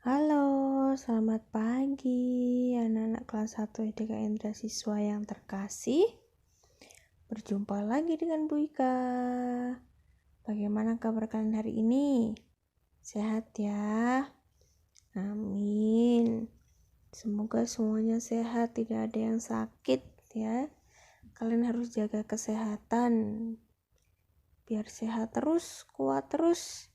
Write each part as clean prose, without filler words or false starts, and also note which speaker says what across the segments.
Speaker 1: Halo, selamat pagi anak-anak kelas 1 SDK Indra siswa yang terkasih. Berjumpa lagi dengan Bu Ika. Bagaimana kabar kalian hari ini? Sehat ya? Amin. Semoga semuanya sehat, tidak ada yang sakit ya. Kalian harus jaga kesehatan biar sehat terus, kuat terus.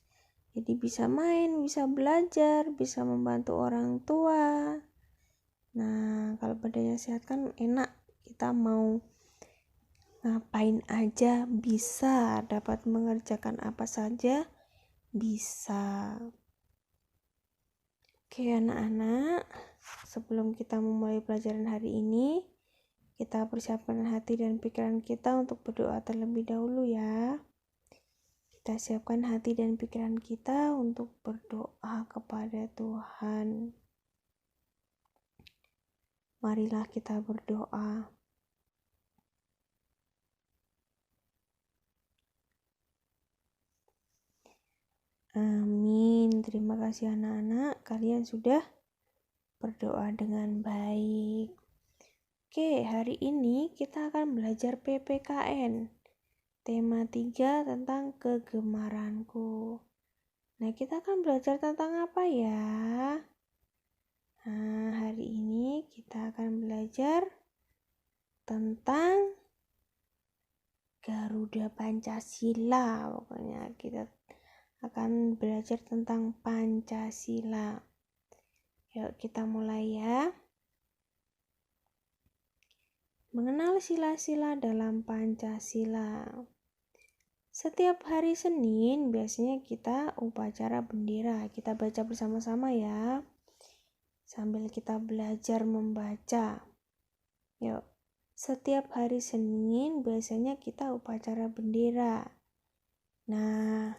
Speaker 1: Jadi bisa main, bisa belajar, bisa membantu orang tua. Nah, kalau badannya sehat kan enak. Kita mau ngapain aja bisa, dapat mengerjakan apa saja bisa. Oke anak-anak, sebelum kita memulai pelajaran hari ini, kita persiapkan hati dan pikiran kita untuk berdoa terlebih dahulu ya. Kita siapkan hati dan pikiran kita untuk berdoa kepada Tuhan. Marilah kita berdoa. Amin. Terima kasih anak-anak, kalian sudah berdoa dengan baik. Oke, hari ini kita akan belajar PPKN. Tema 3 tentang kegemaranku. Nah, kita akan belajar tentang apa ya? Nah, hari ini kita akan belajar tentang Garuda Pancasila. Pokoknya kita akan belajar tentang Pancasila. Yuk kita mulai ya. Mengenal sila-sila dalam Pancasila. Setiap hari Senin biasanya kita upacara bendera. Kita baca bersama-sama ya. Sambil kita belajar membaca. Yuk. Setiap hari Senin biasanya kita upacara bendera. Nah,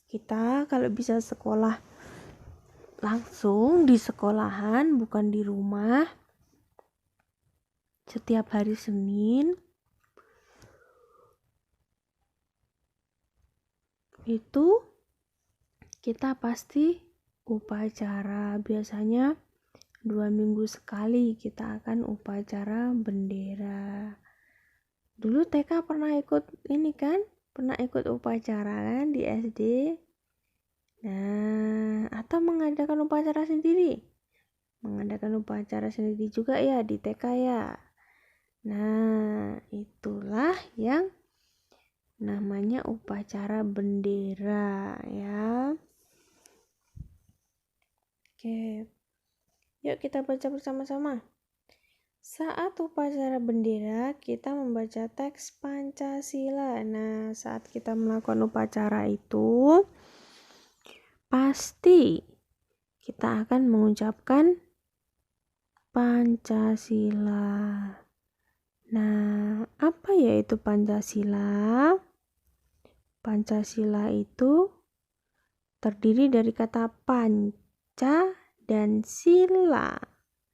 Speaker 1: kita kalau bisa sekolah langsung di sekolahan, bukan di rumah. Setiap hari Senin itu kita pasti upacara. Biasanya 2 minggu sekali kita akan upacara bendera. Dulu TK pernah ikut ini kan? Pernah ikut upacara kan di SD? Nah, atau mengadakan upacara sendiri? Mengadakan upacara sendiri juga ya di TK ya. Nah, itulah yang namanya upacara bendera ya. Oke. Yuk kita baca bersama-sama. Saat upacara bendera, kita membaca teks Pancasila. Nah, saat kita melakukan upacara itu, pasti kita akan mengucapkan Pancasila. Nah, apa ya itu Pancasila? Pancasila itu terdiri dari kata panca dan sila.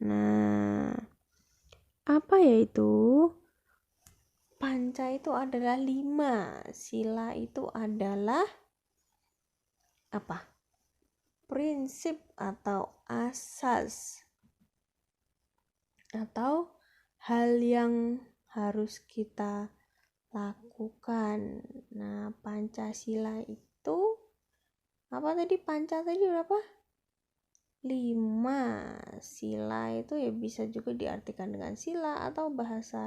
Speaker 1: Nah, apa yaitu? Panca itu adalah 5, sila itu adalah apa? Prinsip atau asas atau hal yang harus kita lakukan. Nah, Pancasila itu apa tadi? Panca tadi berapa? 5. Sila itu ya bisa juga diartikan dengan sila atau bahasa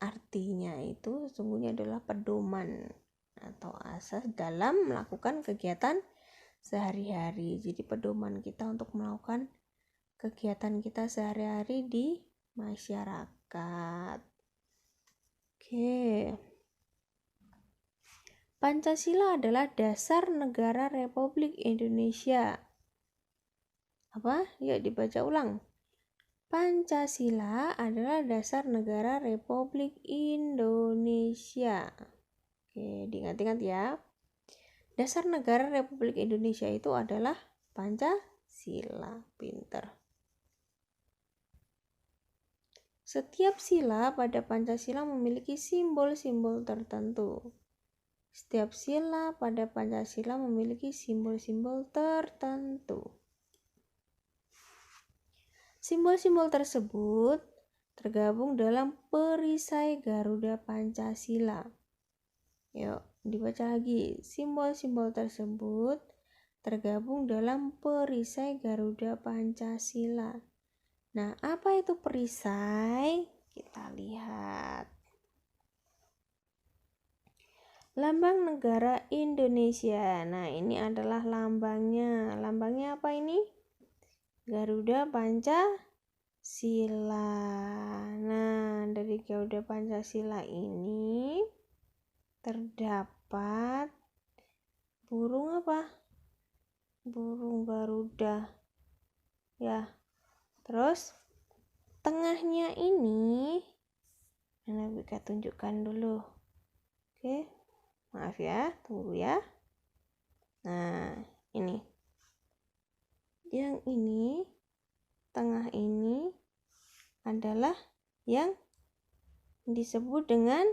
Speaker 1: artinya itu sesungguhnya adalah pedoman atau asas dalam melakukan kegiatan sehari-hari. Jadi pedoman kita untuk melakukan kegiatan kita sehari-hari di masyarakat. Oke. Pancasila adalah dasar negara Republik Indonesia. Apa? Yuk dibaca ulang. Pancasila adalah dasar negara Republik Indonesia. Oke, diingat-ingat ya. Dasar negara Republik Indonesia itu adalah Pancasila. Pinter. Setiap sila pada Pancasila memiliki simbol-simbol tertentu. Setiap sila pada Pancasila memiliki simbol-simbol tertentu. Simbol-simbol tersebut tergabung dalam perisai Garuda Pancasila. Yuk, dibaca lagi. Simbol-simbol tersebut tergabung dalam perisai Garuda Pancasila. Nah, apa itu perisai? Kita lihat. Lambang negara Indonesia. Nah, ini adalah lambangnya. Lambangnya apa ini? Garuda Pancasila. Nah, dari Garuda Pancasila ini terdapat burung apa? Burung Garuda. Ya. Terus tengahnya ini mana Bika tunjukkan dulu. Oke. Maaf ya, tunggu ya. Nah, ini. Yang ini, tengah ini adalah yang disebut dengan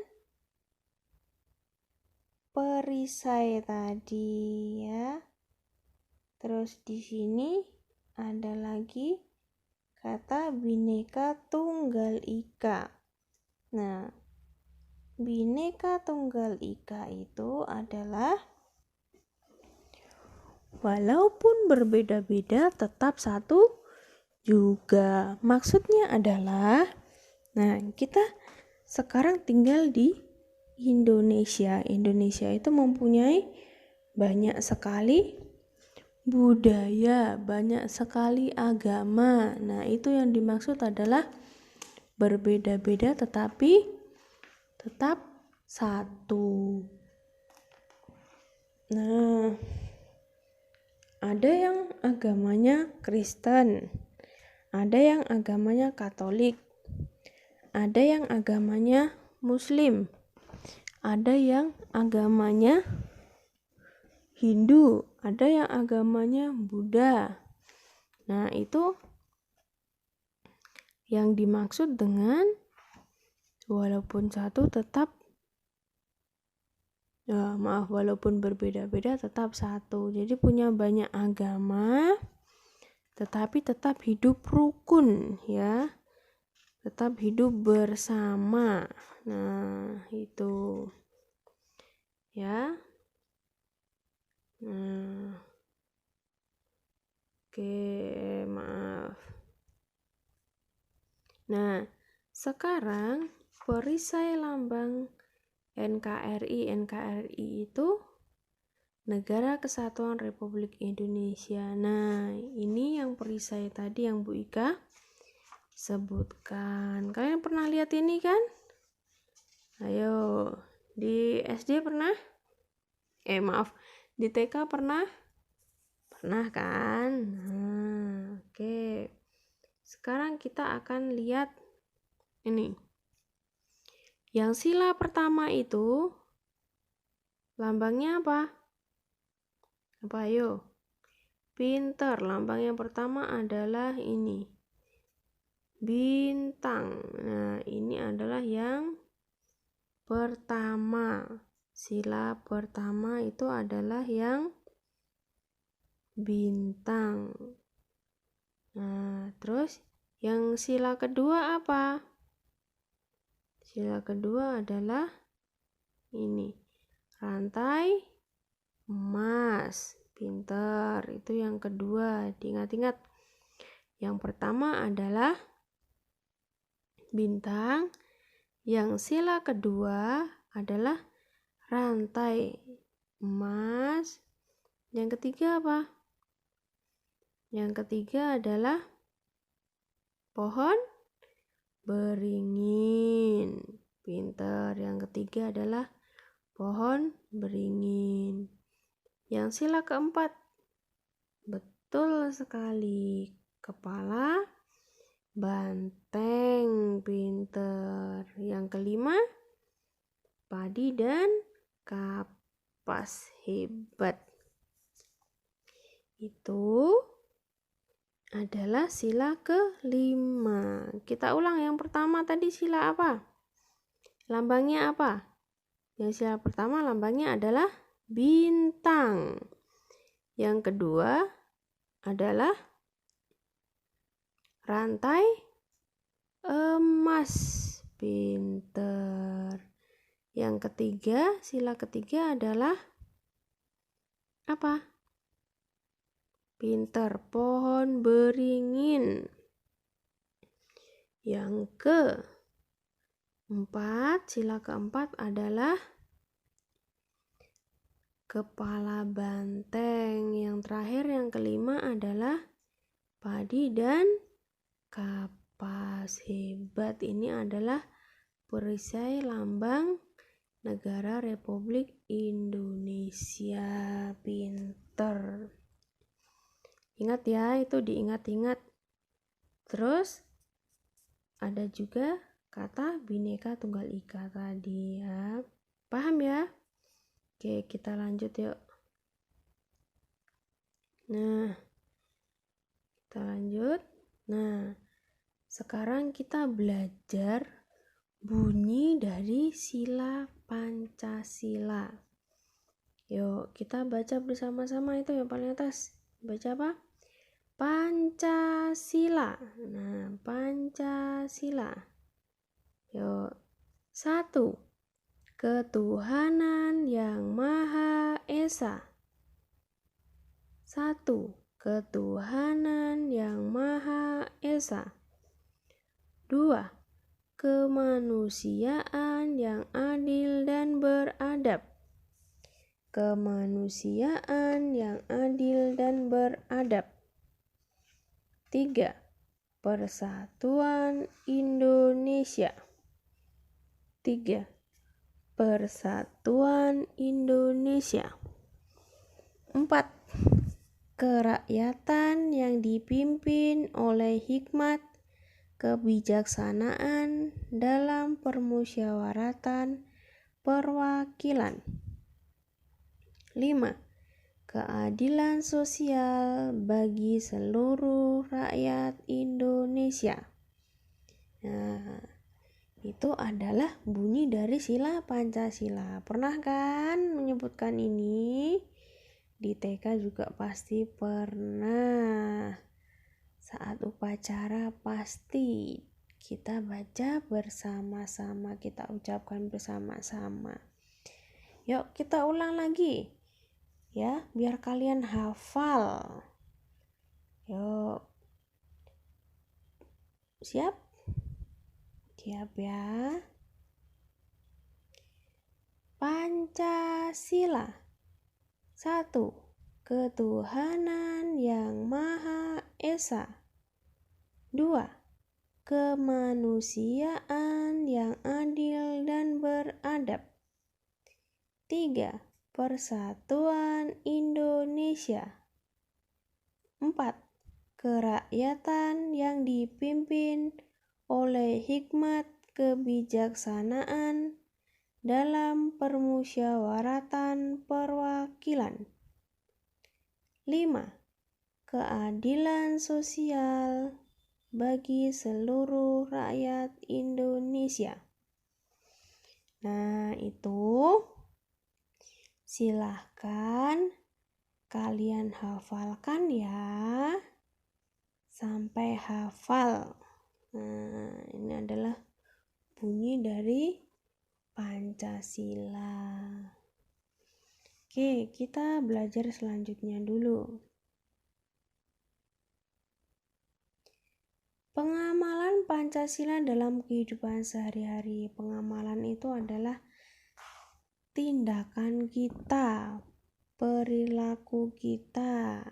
Speaker 1: perisai tadi ya. Terus di sini ada lagi kata Bhinneka Tunggal Ika. Nah, Bhinneka Tunggal Ika itu adalah walaupun berbeda-beda tetap satu juga. Maksudnya adalah, nah kita sekarang tinggal di Indonesia. Indonesia itu mempunyai banyak sekali budaya, banyak sekali agama. Nah, itu yang dimaksud adalah berbeda-beda tetapi tetap satu. Nah, ada yang agamanya Kristen, ada yang agamanya Katolik, ada yang agamanya Muslim, ada yang agamanya Hindu, ada yang agamanya Buddha. Nah, itu yang dimaksud dengan walaupun satu tetap walaupun berbeda-beda tetap satu. Jadi punya banyak agama tetapi tetap hidup rukun ya. Tetap hidup bersama. Nah, itu. Ya. Nah. Oke, maaf. Nah, sekarang perisai lambang NKRI. NKRI itu Negara Kesatuan Republik Indonesia. Nah, ini yang perisai tadi yang Bu Ika sebutkan. Kalian pernah lihat ini kan? Ayo, di SD pernah? Di TK pernah? Pernah kan? Nah, oke. Sekarang kita akan lihat ini. Yang sila pertama itu lambangnya apa? Apa ayo? Pinter. Lambang yang pertama adalah ini. Bintang. Nah, ini adalah yang pertama. Sila pertama itu adalah yang bintang. Nah, terus yang sila kedua apa? Sila kedua adalah ini. Rantai emas. Pintar. Itu yang kedua. Diingat-ingat. Yang pertama adalah bintang. Yang sila kedua adalah rantai emas. Yang ketiga apa? Yang ketiga adalah pohon beringin. Pintar. Yang ketiga adalah pohon beringin. Yang sila keempat, betul sekali, kepala banteng. Pintar. Yang kelima, padi dan kapas. Hebat. Itu adalah sila kelima. Kita ulang yang pertama tadi sila apa? Lambangnya apa? Yang sila pertama lambangnya adalah bintang. Yang kedua adalah rantai emas. Pinter. Yang ketiga, sila ketiga adalah apa? Pinter, pohon beringin. Yang keempat, sila keempat adalah kepala banteng. Yang terakhir, yang kelima adalah padi dan kapas. Hebat, ini adalah perisai lambang negara Republik Indonesia. Pinter. Ingat ya, itu diingat-ingat. Terus ada juga kata Bhinneka Tunggal Ika tadi ya. Paham ya? Oke, kita lanjut yuk. Nah, kita lanjut. Nah, sekarang kita belajar bunyi dari sila Pancasila. Yuk, kita baca bersama-sama itu yang paling atas. Baca apa? Pancasila. Nah, Pancasila. Yuk. 1. Ketuhanan yang Maha Esa. 1. Ketuhanan yang Maha Esa. 2. Kemanusiaan yang adil dan beradab. Kemanusiaan yang adil dan beradab. 3. Persatuan Indonesia. 3. Persatuan Indonesia. 4. Kerakyatan yang dipimpin oleh hikmat, kebijaksanaan dalam permusyawaratan perwakilan. 5. Keadilan sosial bagi seluruh rakyat Indonesia. Nah, itu adalah bunyi dari sila Pancasila. Pernah kan menyebutkan ini? Di TK juga pasti pernah. Saat upacara pasti kita baca bersama-sama, kita ucapkan bersama-sama. Yuk kita ulang lagi. Ya, biar kalian hafal. Yuk. Siap? Siap ya. Pancasila. 1. Ketuhanan yang Maha Esa. 2. Kemanusiaan yang adil dan beradab. 3. Persatuan Indonesia. 4. Kerakyatan yang dipimpin oleh hikmat kebijaksanaan dalam permusyawaratan perwakilan. 5. Keadilan sosial bagi seluruh rakyat Indonesia. Nah, itu silahkan kalian hafalkan ya, sampai hafal. Nah, ini adalah bunyi dari Pancasila. Oke, kita belajar selanjutnya dulu. Pengamalan Pancasila dalam kehidupan sehari-hari. Pengamalan itu adalah tindakan kita, perilaku kita,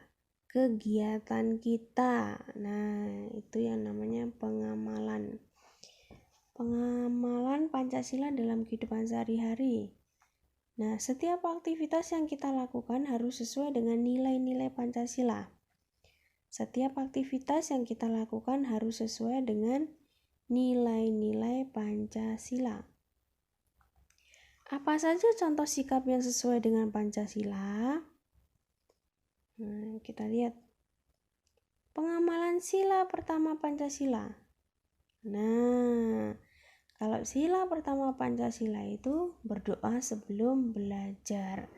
Speaker 1: kegiatan kita. Nah, itu yang namanya pengamalan. Pengamalan Pancasila dalam kehidupan sehari-hari. Nah, setiap aktivitas yang kita lakukan harus sesuai dengan nilai-nilai Pancasila. Setiap aktivitas yang kita lakukan harus sesuai dengan nilai-nilai Pancasila. Apa saja contoh sikap yang sesuai dengan Pancasila? Nah, kita lihat. Pengamalan sila pertama Pancasila. Nah, Kalau sila pertama Pancasila itu berdoa sebelum belajar.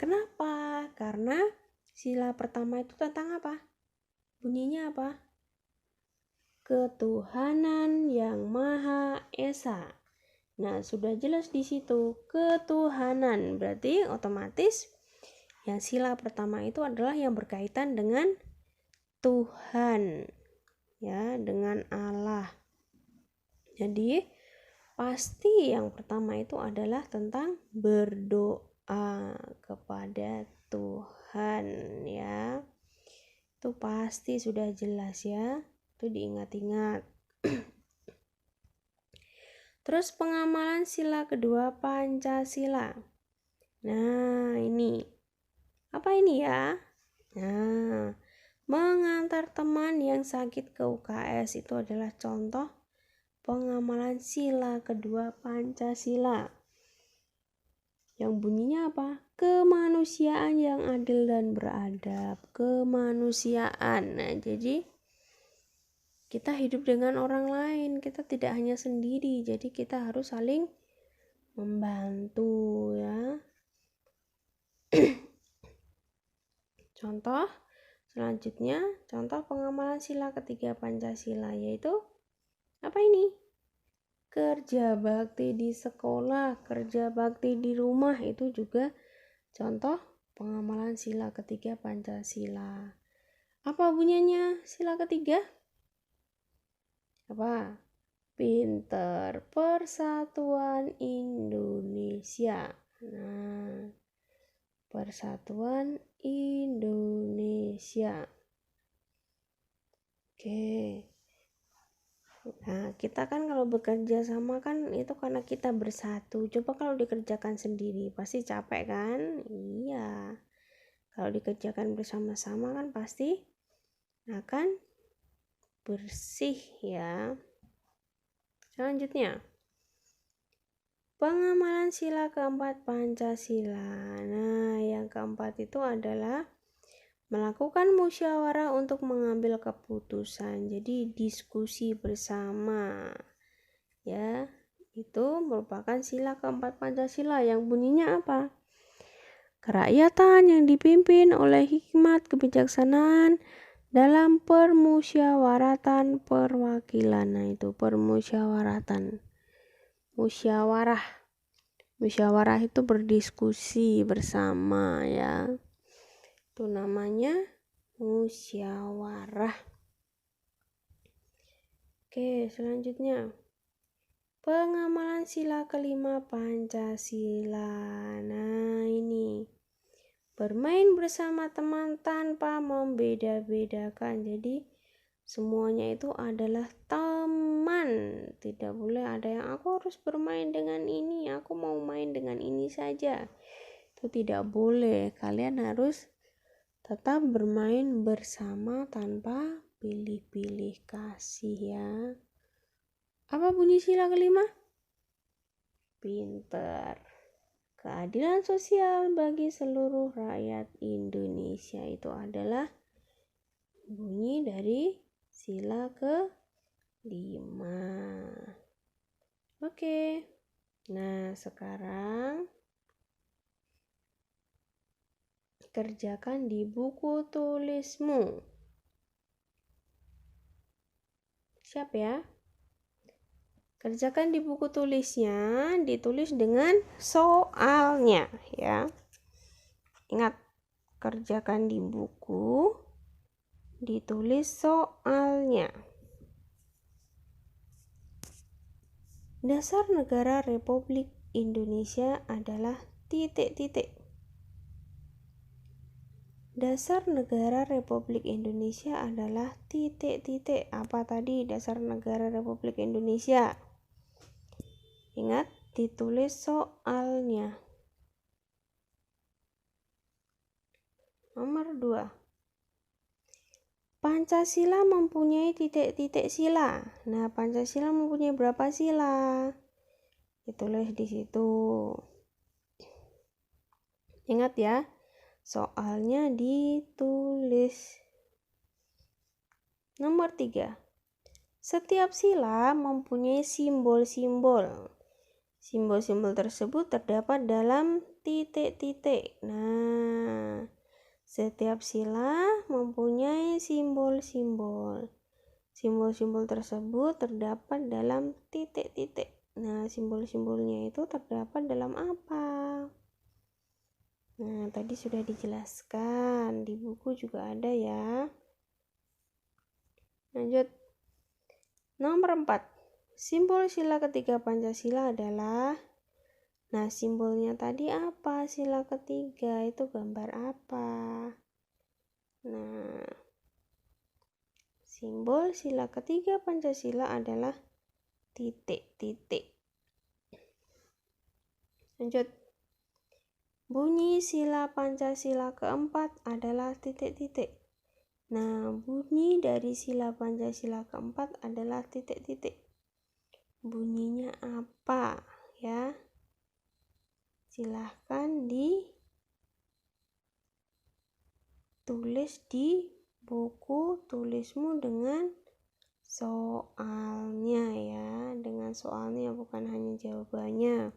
Speaker 1: Kenapa? Karena sila pertama itu tentang apa? Bunyinya apa? Ketuhanan yang Maha Esa. Nah, sudah jelas di situ ketuhanan. Berarti otomatis yang sila pertama itu adalah yang berkaitan dengan Tuhan, ya, dengan Allah. Jadi pasti yang pertama itu adalah tentang berdoa kepada Tuhan, ya. Itu pasti sudah jelas ya. Itu diingat-ingat. Terus pengamalan sila kedua Pancasila. Nah, ini. Apa ini ya? Nah, mengantar teman yang sakit ke UKS itu adalah contoh pengamalan sila kedua Pancasila. Yang bunyinya apa? Kemanusiaan yang adil dan beradab. Kemanusiaan. Nah, jadi kita hidup dengan orang lain, kita tidak hanya sendiri, jadi kita harus saling membantu, ya. Contoh selanjutnya, contoh pengamalan sila ketiga Pancasila, yaitu apa ini? Kerja bakti di sekolah, kerja bakti di rumah, itu juga contoh pengamalan sila ketiga Pancasila. Apa bunyinya sila ketiga? Apa? Pinter, Persatuan Indonesia. Nah, Persatuan Indonesia. Oke. Nah, kita kan kalau bekerja sama kan itu karena kita bersatu. Coba kalau dikerjakan sendiri pasti capek kan? Iya. Kalau dikerjakan bersama-sama kan pasti akan bersih, ya. Selanjutnya, pengamalan sila keempat Pancasila. Nah, yang keempat itu adalah melakukan musyawarah untuk mengambil keputusan. Jadi diskusi bersama. Ya, itu merupakan sila keempat Pancasila yang bunyinya apa? Kerakyatan yang dipimpin oleh hikmat kebijaksanaan dalam permusyawaratan perwakilan. Nah, itu permusyawaratan. Musyawarah. Musyawarah itu berdiskusi bersama, ya. Itu namanya musyawarah. Oke, selanjutnya. Pengamalan sila kelima Pancasila. Nah, ini. Bermain bersama teman tanpa membeda-bedakan. Jadi semuanya itu adalah teman. Tidak boleh ada yang aku harus bermain dengan ini, aku mau main dengan ini saja. Itu tidak boleh. Kalian harus tetap bermain bersama tanpa pilih-pilih kasih, ya. Apa bunyi sila kelima? Pinter. Keadilan sosial bagi seluruh rakyat Indonesia, itu adalah bunyi dari sila ke-5. Oke. Nah, sekarang kerjakan di buku tulismu. Siap ya? Kerjakan di buku tulisnya, ditulis dengan soalnya, ya. Ingat, kerjakan di buku, ditulis soalnya. Dasar negara Republik Indonesia adalah titik-titik. Dasar negara Republik Indonesia adalah titik-titik. Apa tadi dasar negara Republik Indonesia? Ingat, ditulis soalnya. Nomor 2. Pancasila mempunyai titik-titik sila. Nah, Pancasila mempunyai berapa sila? Ditulis di situ. Ingat ya, soalnya ditulis. Nomor 3. Setiap sila mempunyai simbol-simbol. Simbol-simbol tersebut terdapat dalam titik-titik. Nah, setiap sila mempunyai simbol-simbol. Simbol-simbol tersebut terdapat dalam titik-titik. Nah, simbol-simbolnya itu terdapat dalam apa? Nah, tadi sudah dijelaskan. Di buku juga ada ya. Lanjut. Nomor 4. Simbol sila ketiga Pancasila adalah, nah simbolnya tadi apa? Sila ketiga itu gambar apa? Nah, simbol sila ketiga Pancasila adalah titik-titik. Lanjut. Bunyi sila Pancasila keempat adalah titik-titik. Nah, bunyi dari sila Pancasila keempat adalah titik-titik. Bunyinya apa ya? Silahkan ditulis di buku tulismu dengan soalnya ya. Dengan soalnya, bukan hanya jawabannya.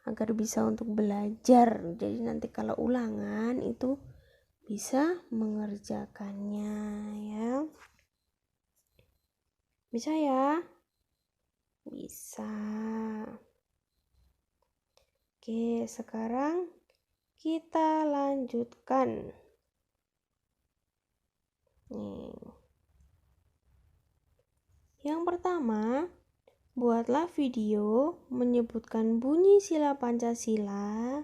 Speaker 1: Agar bisa untuk belajar. Jadi nanti kalau ulangan itu bisa mengerjakannya ya. Bisa ya? Bisa. Oke, sekarang kita lanjutkan. Nih. Yang pertama, buatlah video menyebutkan bunyi sila Pancasila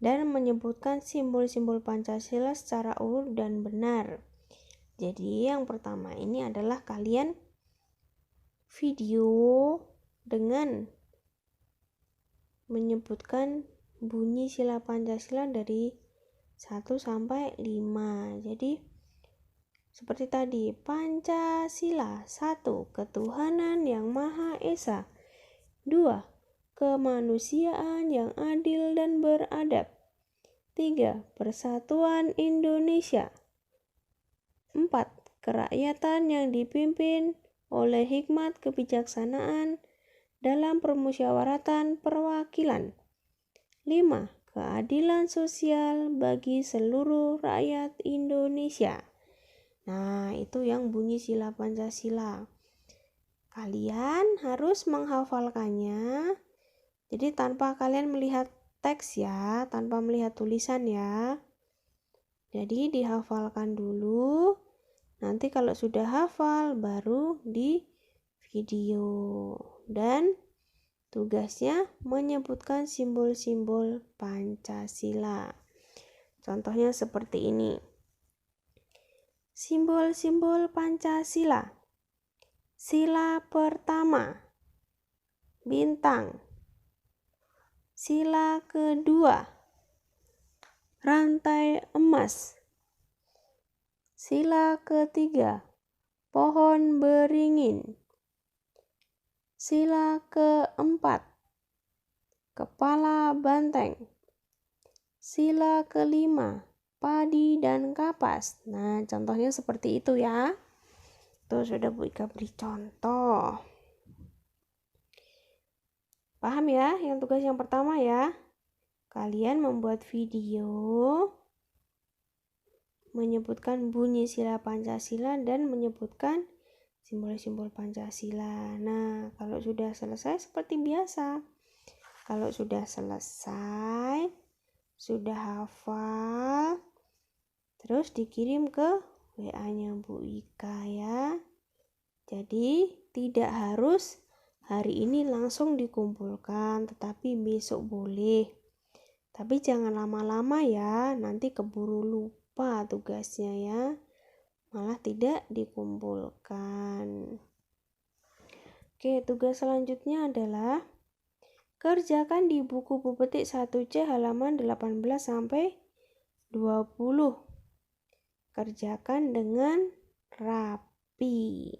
Speaker 1: dan menyebutkan simbol-simbol Pancasila secara urut dan benar. Jadi yang pertama ini adalah kalian video dengan menyebutkan bunyi sila Pancasila dari 1 sampai 5. Jadi seperti tadi, Pancasila 1. Ketuhanan yang Maha Esa. 2. Kemanusiaan yang adil dan beradab. 3. Persatuan Indonesia. 4. Kerakyatan yang dipimpin oleh hikmat kebijaksanaan dalam permusyawaratan perwakilan. 5. Keadilan sosial bagi seluruh rakyat Indonesia. Nah, itu yang bunyi sila Pancasila. Kalian harus menghafalkannya. Jadi tanpa kalian melihat teks ya, tanpa melihat tulisan ya. Jadi dihafalkan dulu. Nanti kalau sudah hafal baru di video. Dan tugasnya menyebutkan simbol-simbol Pancasila. Contohnya seperti ini. Simbol-simbol Pancasila. Sila pertama, bintang. Sila kedua, rantai emas. Sila ketiga, pohon beringin. Sila keempat, kepala banteng. Sila kelima, padi dan kapas. Nah, contohnya seperti itu ya. Tuh sudah Bu Ika beri contoh. Paham ya yang tugas yang pertama ya? Kalian membuat video menyebutkan bunyi sila Pancasila dan menyebutkan simbol-simbol Pancasila. Nah, kalau sudah selesai seperti biasa. Kalau sudah selesai, sudah hafal, terus dikirim ke WA-nya Bu Ika ya. Jadi tidak harus hari ini langsung dikumpulkan, tetapi besok boleh. Tapi jangan lama-lama ya, nanti keburu lupa tugasnya ya. Malah tidak dikumpulkan. Oke, tugas selanjutnya adalah kerjakan di buku Bu Petik 1C halaman 18 sampai 20. Kerjakan dengan rapi.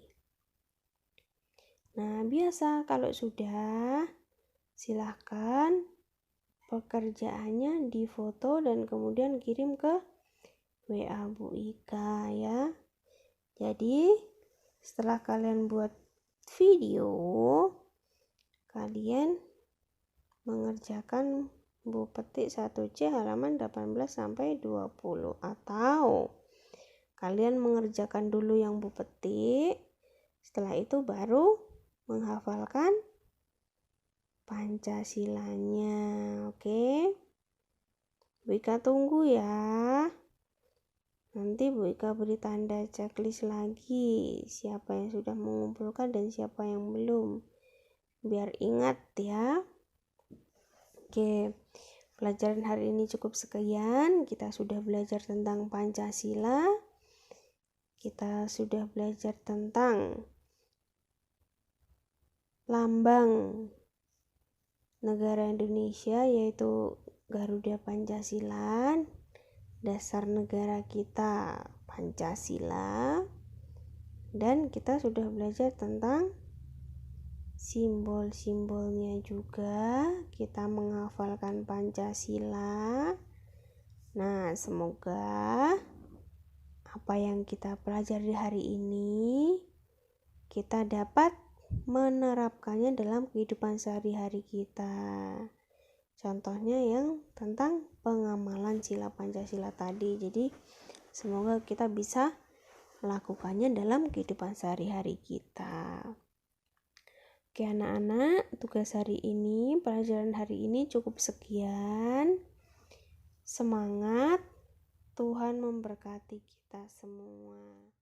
Speaker 1: Nah, biasa kalau sudah, silahkan pekerjaannya difoto dan kemudian kirim ke WA Bu Ika ya. Jadi, setelah kalian buat video, kalian mengerjakan buku petik 1C halaman 18 sampai 20, atau kalian mengerjakan dulu yang buku petik, setelah itu baru menghafalkan Pancasilanya. Oke? Bu Ika tunggu ya. Nanti Bu Ika beri tanda checklist lagi, siapa yang sudah mengumpulkan dan siapa yang belum, biar ingat ya. Oke, pelajaran hari ini cukup sekian. Kita sudah belajar tentang Pancasila, kita sudah belajar tentang lambang negara Indonesia yaitu Garuda Pancasila, dasar negara kita Pancasila, dan kita sudah belajar tentang simbol-simbolnya juga. Kita menghafalkan Pancasila. Nah, semoga apa yang kita pelajari hari ini kita dapat menerapkannya dalam kehidupan sehari-hari kita. Contohnya yang tentang pengamalan sila Pancasila tadi. Jadi semoga kita bisa melakukannya dalam kehidupan sehari-hari kita. Oke anak-anak, tugas hari ini, pelajaran hari ini cukup sekian. Semangat, Tuhan memberkati kita semua.